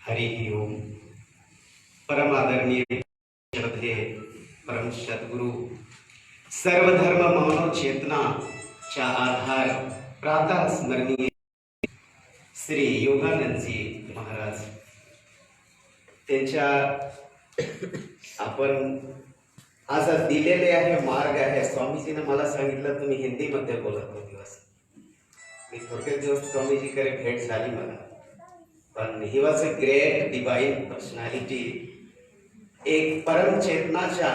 हरि ओम। परम आदरणीय श्रद्धेय परम सद्गुरु सर्वधर्म मानव चेतना चा आधार प्रातः स्मरणीय श्री योगानंदजी महाराज त्यांच्या आपण आज दिलेले आहे मार्ग आहे। स्वामीजीने मला सांगितलं तुम्ही हिंदीमध्ये बोलत हो दिवस। मी थोडके दिवस स्वामीजीकडे भेट झाली मला, पण he was a great divine personality. एक परम चेतनाचा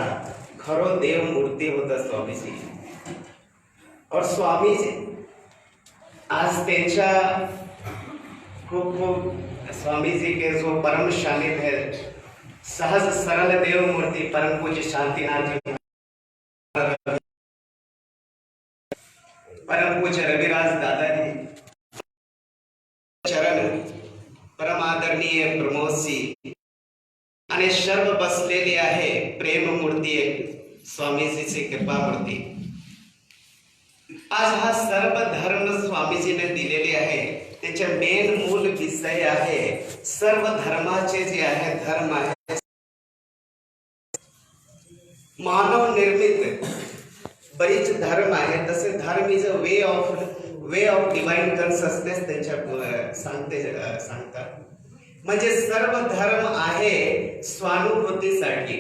खरो देव मूर्ती होता स्वामीजी। और स्वामीजी आज त्यांच्या खूप खूप स्वामीजी के जो परम शानित है सहज सरल देव मूर्ति परम पूज्य शांतिनाथ जी, परम पूज्य रविराज दादाजी चरण, परम आदरणीय प्रमोदजी आणि सर्व बसलेले आहे प्रेम मूर्ती स्वामीजीची कृपा मूर्ती। आज हा सर्व धर्म स्वामीजीने दिलेले आहे। त्याचे मेन मूल विषय आहे सर्व धर्माचे जे आहे धर्म आहे मानव निर्मित बरीच धर्म आहे। तसे धर्म is a way of divine consciousness त्यांच्या सांगतात। म्हणजे सर्व धर्म आहे स्वानुभूतीसाठी।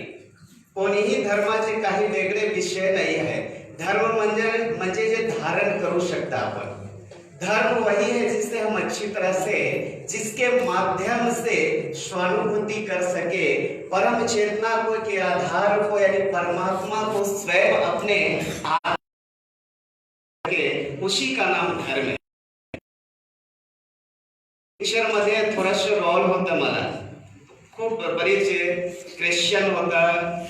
कोणीही धर्माचे काही वेगळे विषय नाही आहे। धर्म म्हणजे जे धारण करू शकता आपण। धर्म वही है जिससे हम अच्छी तरह से जिसके माध्यम से स्वानुभूति कर सके परम चेतना को के आधार को यानी परमात्मा को स्वयं अपने आप के, उसी का नाम धर्म है। ईश्वर मध्ये थोडंसं रोल होतं मला। खूप बरेच ख्रिश्चन होता,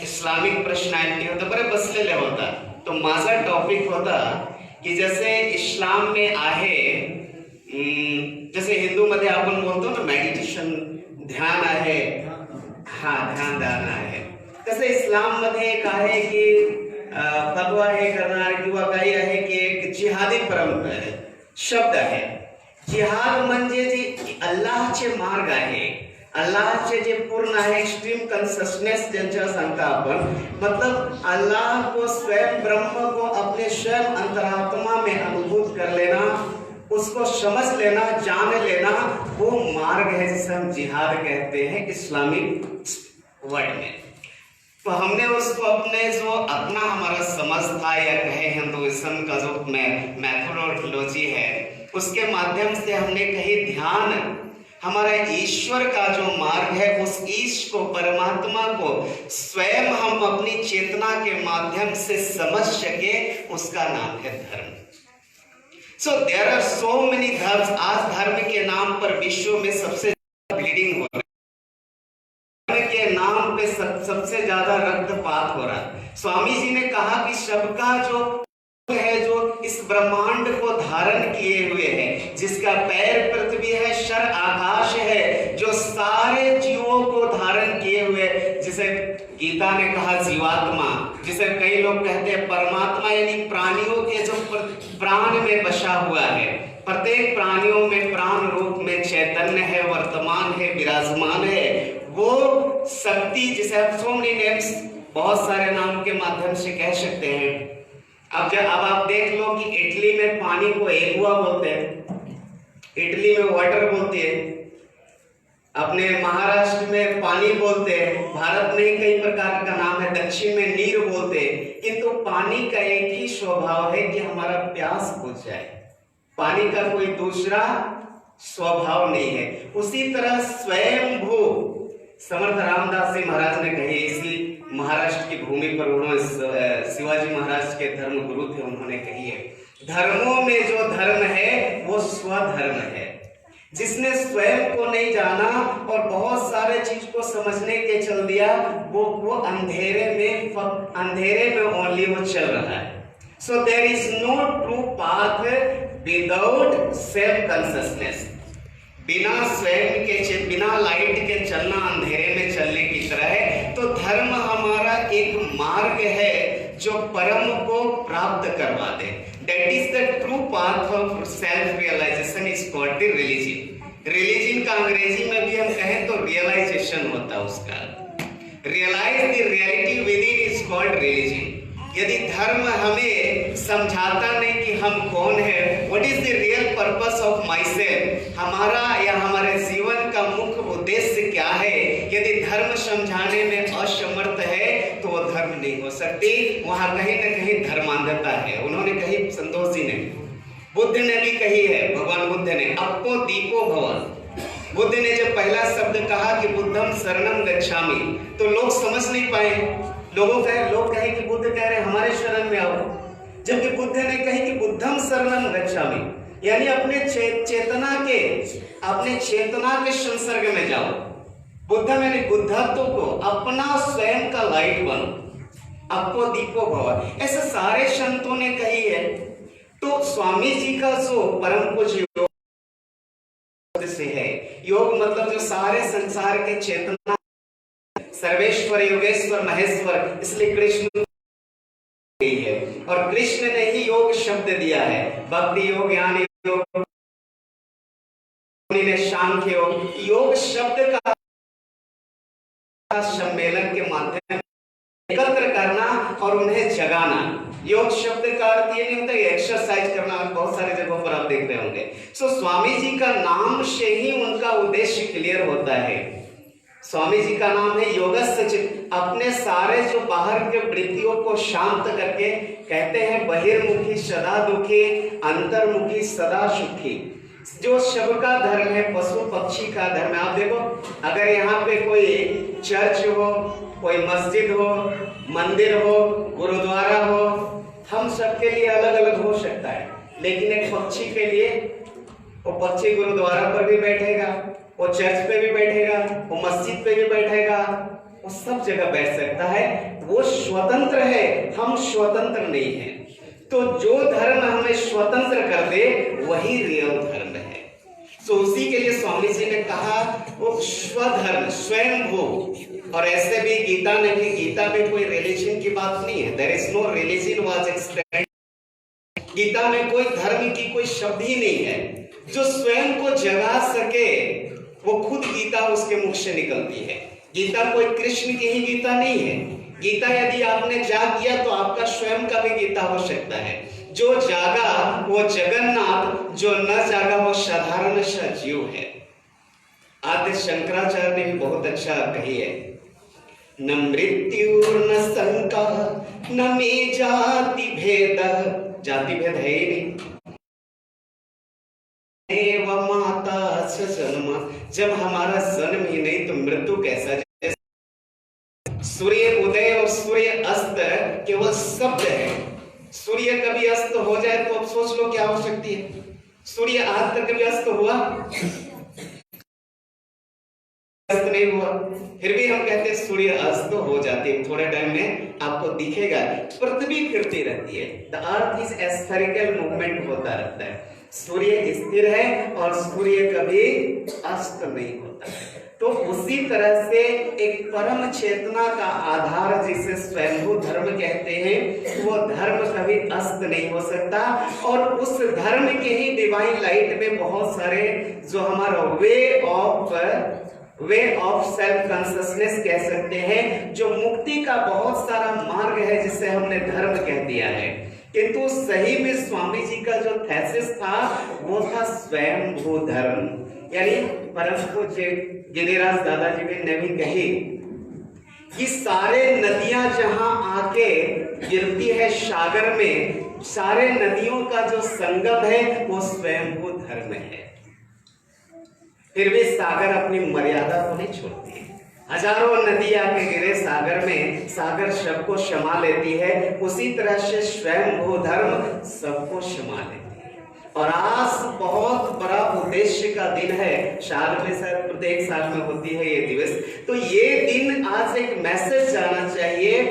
इस्लामिक पर्सनॅलिटी होता, बरे बसलेले होता। तो माझा टॉपिक होता कि जैसे इस्लाम में आहे, जैसे हिंदू मध्ये आपण बोलतो ना मेडिटेशन ध्यान आहे, ध्यान दान आहे, तसे इस्लाम मध्ये एक आहे की फतवा हे करणार किंवा काही आहे की एक जिहादी परंपरा शब्द आहे। जिहाद म्हणजे जे अल्लाहचे मार्ग आहे, अल्लाहचे जे पूर्ण आहे एक्सट्रीम कॉन्शियसनेस ज्यांच्या सांगता आपण, मतलब अल्लाह को स्वयं ब्रह्म को अपने स्वयं अंतरात्मा में अनुभूत कर लेना, उसको समझ लेना, जान लेना, वो मार्ग है जिसे हम जिहाद कहते हैं इस्लामिक वर्ड में। तो हमने उसको अपने जो अपना हमारा समझ था या कहे हिंदुइज्म का जो मैथोडोलॉजी है उसके माध्यम से हमने कहीं ध्यान हमारा ईश्वर का जो मार्ग है उस ईश को परमात्मा को स्वयं हम अपनी चेतना के माध्यम से समझ सके, उसका नाम है dharma. So there are so many dharmas. आज धर्म के नाम पर विश्व में सबसे ब्लीडिंग हो रहा है, धर्म के नाम पे सबसे ज्यादा रक्तपात हो रहा है। स्वामी जी ने कहा कि सबका जो है जो इस ब्रह्मांड को धारण किए हुए है, जिसका पैर पृथ्वी है, सर आकाश है, जो सारे जीवों को धारण किए हुए, जिसे गीता ने कहा जीवात्मा, जिसे कई लोग कहते हैं परमात्मा, यानी प्राणियों के जो प्राण में बसा हुआ है। प्रत्येक प्राणियों में प्राण रूप में चैतन्य है, वर्तमान है, विराजमान है। वो शक्ति जिसे आप सो मेनी नेम्स बहुत सारे नाम के माध्यम से कह सकते हैं। अब आप देख लो कि इटली में पानी को एगुआ बोलते हैं, इटली में वाटर बोलते हैं, अपने महाराष्ट्र में पानी बोलते हैं, भारत में कई प्रकार का नाम है, दक्षिण में नीर बोलते हैं। किंतु पानी का एक ही स्वभाव है कि हमारा प्यास बुझ जाए। पानी का कोई दूसरा स्वभाव नहीं है। उसी तरह स्वयंभू समर्थ रामदास जी महाराज ने कहे, इसी महाराष्ट्र की भूमि पर उन्होंने शिवाजी महाराज के धर्म गुरु थे, उन्होंने कही है धर्मों में जो धर्म है वो स्वधर्म है। जिसने स्वयं को नहीं जाना और बहुत सारे चीज को समझने के चल दिया, वो अंधेरे में ओनली वो चल रहा है। So there is no true path without self consciousness. बिना स्वयं के, बिना लाइट के चलना अंधेरे में चलने की तरह है। तो धर्म हमारा एक मार्ग है जो परम को प्राप्त करवा दे। That is the true path of self realization is called the religion। Religion का अंग्रेजी में भी हम कहें तो रियलाइजेशन होता है उसका। Realize the reality within is called religion. यदि धर्म हमें समझाता नहीं कि हम कौन है, what is the real purpose of my self, हमारा या हमारे जीवन का मुख्य उद्देश्य क्या है, यदि धर्म समझाने में असमर्थ है तो वो धर्म नहीं हो सकती। वहां कहीं ना कहीं धर्मांधता है। उन्होंने कही, संतोष जी ने, बुद्ध ने भी कही है, भगवान बुद्ध ने, अपो दीपो भव। बुद्ध ने जब पहला शब्द कहा कि बुद्धम शरणम गच्छामि, तो लोग समझ नहीं पाए। लोग कहे कि बुद्ध कह रहे हमारे शरण में आओ, जबकि बुद्ध ने कही कि बुद्धम शरणम गच्छामि, यानी अपने चेतना के संसर्ग में जाओ। बुद्ध मैंने बुद्धत्व को अपना स्वयं का लाइट बनो, अपो दीपो भव, ऐसे सारे संतों ने कही है। तो स्वामी जी का जो परम पूज्य योग से है, योग मतलब जो सारे संसार के चेतना, सर्वेश्वर योगेश्वर महेश्वर, इसलिए कृष्ण है। और कृष्ण ने ही योग शब्द दिया है। भक्ति योग, ज्ञान योग, ने सांख्य योग, योग शब्द का सम्मेलन के माध्यम एकत्र करना और उन्हें जगाना। योग शब्द का अर्थ ये नहीं होता एक्सरसाइज करना, बहुत सारे जगहों पर आप देख रहे होंगे। सो स्वामी जी का नाम से ही उनका उद्देश्य क्लियर होता है। स्वामी जी का नाम है योगस्य चित्त। अपने सारे जो बाहर के वृत्तियों को शांत करके, कहते हैं बहिर्मुखी सदा दुखी, अंतर्मुखी सदा सुखी। जो सबका धर्म है, पशु पक्षी का धर्म है। आप देखो, अगर यहाँ पे कोई चर्च हो, कोई मस्जिद हो, मंदिर हो, गुरुद्वारा हो, हम सबके लिए अलग अलग हो सकता है, लेकिन एक पक्षी के लिए, वो पक्षी गुरुद्वारा पर भी बैठेगा, वो चर्च पे भी बैठेगा, वो मस्जिद पे भी बैठेगा, वो सब जगह बैठ सकता है। वो स्वतंत्र है, हम स्वतंत्र नहीं हैं। तो जो धर्म हमें स्वतंत्र कर दे वही रियल धर्म है। तो उसी के लिए स्वामी जी ने कहा वो स्वधर्म, स्वयं भू। और ऐसे भी गीता ने भी, गीता में कोई रिलीजन की बात नहीं है। There is no religion was explained. Gita में कोई धर्म की कोई शब्द ही नहीं है। जो स्वयं को जगा सके वो खुद गीता उसके मुख से निकलती है। गीता कोई कृष्ण की ही गीता नहीं है। गीता यदि आपने जाग किया तो आपका स्वयं का भी गीता हो सकता है। जो जागा वो जगन्नाथ, जो न जागा वो साधारण सा जीव है। आद्य शंकराचार्य ने भी बहुत अच्छा कही है, न मृत्यु न शंका न में जाति भेद। जाति भेद है ही नहीं। एव माता स जन्म, जब हमारा जन्म ही नहीं तो मृत्यु कैसा। सूर्य उदय और सूर्य अस्त केवल शब्द है। सूर्य कभी अस्त हो जाए तो अब सोच लो क्या हो सकती है। सूर्य आज तक कभी अस्त हुआ? अस्त नहीं हुआ, फिर भी हम कहते हैं सूर्य अस्त हो जाती है। थोड़े टाइम में आपको दिखेगा पृथ्वी फिरती रहती है। द अर्थ इज एस्फेरिकल मूवमेंट होता रहता है। सूर्य स्थिर है और सूर्य कभी अस्त नहीं होता। तो उसी तरह से एक परम चेतना का आधार जिसे स्वयंभू धर्म कहते हैं, वो धर्म कभी अस्त नहीं हो सकता। और उस धर्म के ही डिवाइन लाइट में बहुत सारे जो हमारा वे ऑफ सेल्फ कॉन्शियसनेस कह सकते हैं, जो मुक्ति का बहुत सारा मार्ग है, जिसे हमने धर्म कह दिया है। किंतु सही में स्वामी जी का जो थेसिस था वो था स्वयंभू धर्म। यानी परम पूज्य गिरिराज दादाजी ने भी कही कि सारे नदियां जहां आके गिरती है सागर में, सारे नदियों का जो संगम है वो स्वयंभू धर्म है। फिर भी सागर अपनी मर्यादा को नहीं छोड़ती है। हजारों नदी आके गिरे सागर में, सागर सबको क्षमा लेती है। उसी तरह से स्वयंभू धर्म सबको क्षमा लेती है। और आज बहुत बड़ा उद्देश्य का दिन है। साल में शायद प्रत्येक साल में होती है ये दिवस। तो ये दिन आज एक मैसेज जाना चाहिए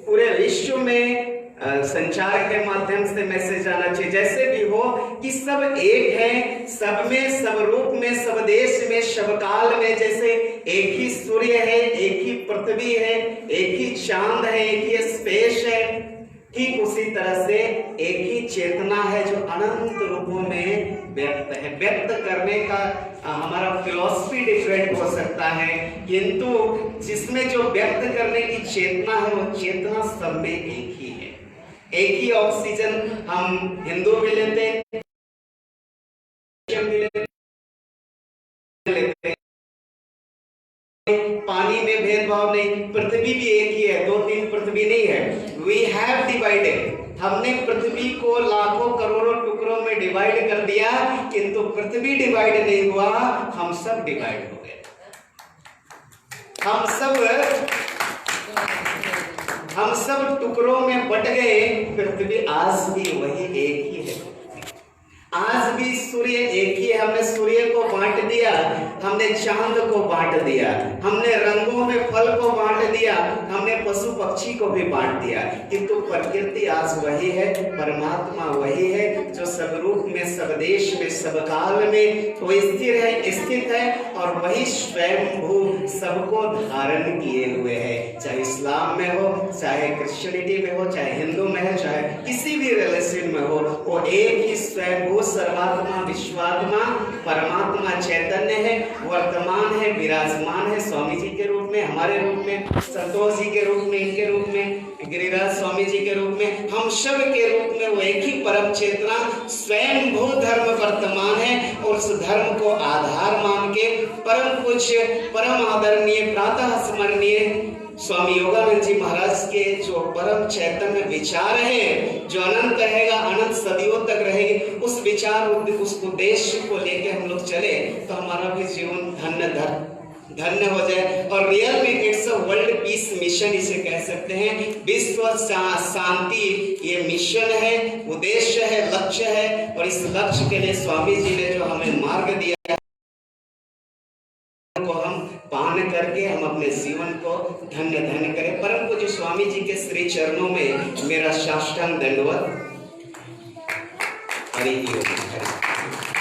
पूरे विश्व में, संचार के माध्यम से मैसेज जाना चाहिए। जैसे भी हो कि सब एक है, सब में, सब रूप में, सब देश में, सब काल में। जैसे एक ही सूर्य है, एक ही पृथ्वी है, एक ही चांद है, एक ही स्पेस है, ठीक उसी तरह से एक ही चेतना है जो अनंत रूपों में व्यक्त है। व्यक्त करने का हमारा फिलॉसफी डिफरेंट हो सकता है, किंतु जिसमें जो व्यक्त करने की चेतना है वो चेतना सब में एक ही है। एक ही ऑक्सीजन हम हिंदू भी लेते हैं, पानी में भेदभाव नहीं, पृथ्वी भी एक ही है, दो तीन पृथ्वी नहीं है। वी हैव डिवाइडेड, हमने पृथ्वी को लाखों करोड़ों टुकड़ों में डिवाइड कर दिया, किंतु पृथ्वी डिवाइड नहीं हुआ, हम सब डिवाइड हो गए। हम सब टुकड़ों में बट गए। पृथ्वी आज भी वही एक ही है, आज भी सूर्य एक ही है। हमने सूर्य को बांट दिया, हमने चांद को बांट दिया, हमने रंगों में फल को बांट दिया, हमने पशु पक्षी को भी बांट दिया, किंतु प्रकृति आज वही है, परमात्मा वही है जो सब रूप में, सब देश में, सब काल में वो स्थित है और वही स्वयंभू सबको धारण किए हुए है। चाहे इस्लाम में हो, चाहे क्रिश्चियनिटी में हो, चाहे हिंदू में हो, चाहे किसी भी रिलीजन में हो, वो एक ही स्वयंभू सर्वात्मा विश्वात्मा परमात्मा चैतन्य है, वर्तमान है, विराजमान है, स्वामी जी के रूप में, हमारे रूप में, संतोष जी के रूप में, इनके रूप में, गिरिराज स्वामी जी के रूप में, हम सब के रूप में वो एक ही परम चेतना स्वयंभू धर्म वर्तमान है। और उस धर्म को आधार मान के परम पूज्य, परम आदरणीय, प्रातः स्मरणीय स्वामी योगानंद जी महाराज के जो परम चैतन्य विचार है, जो अनंत रहेगा, अनंत सदियों तक रहेगी, उस विचार, उस उद्देश्य को लेके हम लोग चले तो हमारा भी जीवन धन्य हो जाए। और रियल में it's a world peace mission इसे कह सकते हैं। विश्व शांति ये मिशन है, उद्देश्य है, लक्ष्य है। और इस लक्ष्य के लिए स्वामी जी ने जो हमें मार्ग दिया को हम पान करके हम अपने जीवन को धन्य करें। परम पूज्य स्वामी जी के श्री चरणों में मेरा साष्टांग दंडवत। हरि ओम।